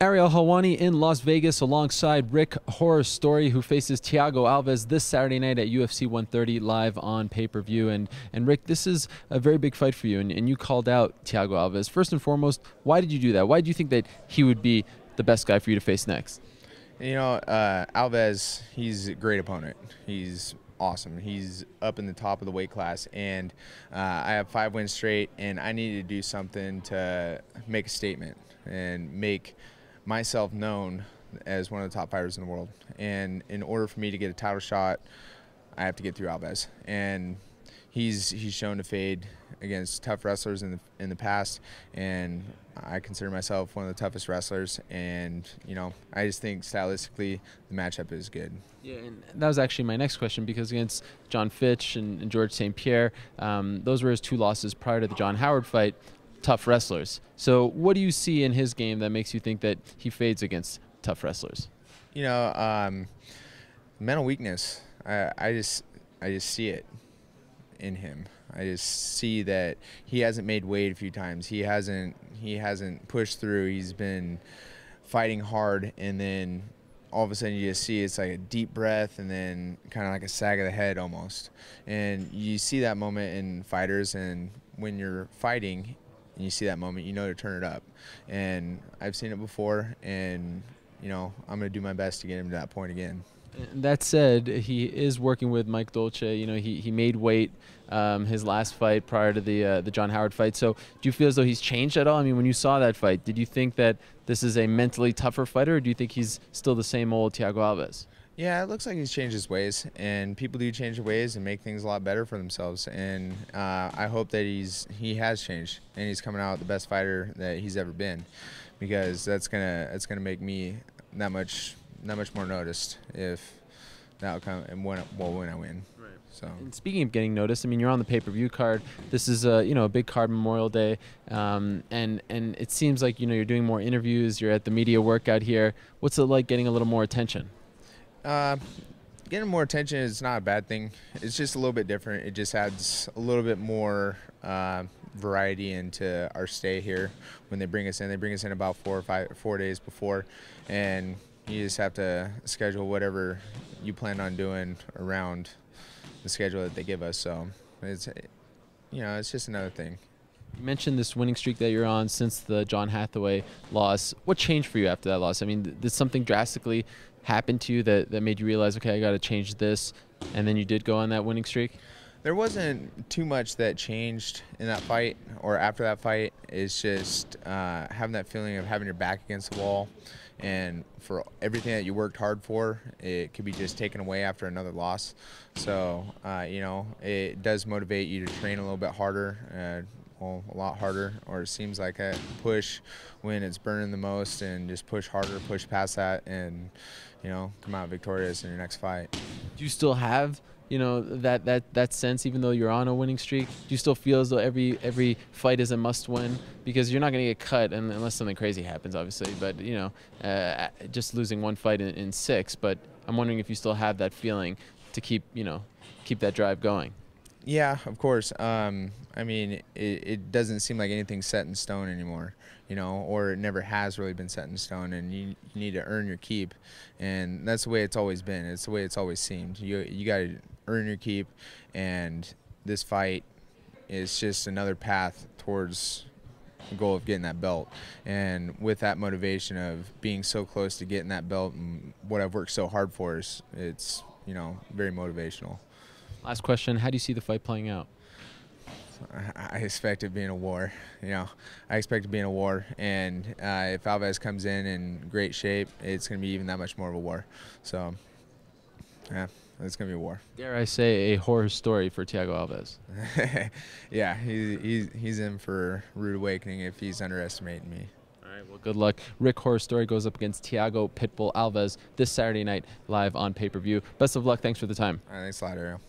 Ariel Helwani in Las Vegas alongside Rick Horror Story, who faces Thiago Alves this Saturday night at UFC 130 live on pay-per-view. And Rick, this is a very big fight for you, and you called out Thiago Alves. First and foremost, why did you do that? Why do you think that he would be the best guy for you to face next? You know, Alves, he's a great opponent. He's awesome. He's up in the top of the weight class, and I have 5 wins straight, and I needed to do something to make a statement and make myself known as one of the top fighters in the world. And in order for me to get a title shot, I have to get through Alves. And he's shown to fade against tough wrestlers in the past, and I consider myself one of the toughest wrestlers. And you know, I just think stylistically the matchup is good. Yeah, and that was actually my next question, because against John Fitch and George St. Pierre, those were his 2 losses prior to the John Howard fight. Tough wrestlers. So what do you see in his game that makes you think that he fades against tough wrestlers? You know, mental weakness. I just see it in him. I just see that he hasn't made weight a few times. He hasn't pushed through. He's been fighting hard, and then all of a sudden you just see it's like a deep breath and then kind of like a sag of the head almost. And you see that moment in fighters, and when you're fighting and you see that moment, you know to turn it up. And I've seen it before, and you know, I'm going to do my best to get him to that point again. That said, he is working with Mike Dolce. You know, he made weight his last fight prior to the John Howard fight. So do you feel as though he's changed at all? I mean, when you saw that fight, did you think that this is a mentally tougher fighter, or do you think he's still the same old Thiago Alves? Yeah, it looks like he's changed his ways, and people do change their ways and make things a lot better for themselves. And I hope that he has changed, and he's coming out the best fighter that he's ever been, because that's gonna make me that much more noticed if the outcome and when I win. Right. So. And speaking of getting noticed, I mean, you're on the pay-per-view card. This is a big card, Memorial Day, and it seems like you're doing more interviews. You're at the media workout here. What's it like getting a little more attention? Getting more attention is not a bad thing. It's just a little bit different. It just adds a little bit more variety into our stay here. When they bring us in about 4 days before, and you just have to schedule whatever you plan on doing around the schedule that they give us. So it's just another thing. You mentioned this winning streak that you're on since the John Hathaway loss. What changed for you after that loss? I mean, did something drastically happen to you that made you realize, okay, I got to change this, and then you did go on that winning streak? There wasn't too much that changed in that fight or after that fight. It's just having that feeling of having your back against the wall, and for everything that you worked hard for, it could be just taken away after another loss. So, it does motivate you to train a little bit harder, a lot harder, or it seems like a push when it's burning the most, and just push harder, push past that, and come out victorious in your next fight. Do you still have that sense, even though you're on a winning streak? Do you still feel as though every fight is a must-win? Because you're not going to get cut unless something crazy happens, obviously. But just losing one fight in 6. But I'm wondering if you still have that feeling to keep that drive going. Yeah, of course. I mean, it doesn't seem like anything's set in stone anymore, or it never has really been set in stone, and you need to earn your keep, and that's the way it's always been. It's the way it's always seemed. You got to earn your keep, and this fight is just another path towards the goal of getting that belt. And with that motivation of being so close to getting that belt and what I've worked so hard for, it's very motivational. Last question, how do you see the fight playing out? I expect it being a war. I expect it being a war, and if Alves comes in great shape, it's going to be even that much more of a war. So, yeah, it's going to be a war. Dare I say a horror story for Thiago Alves? Yeah, he's in for a rude awakening if he's underestimating me. All right, well, good luck. Rick Horror Story goes up against Thiago Pitbull Alves this Saturday night live on pay-per-view. Best of luck. Thanks for the time. All right, thanks a lot, Ariel.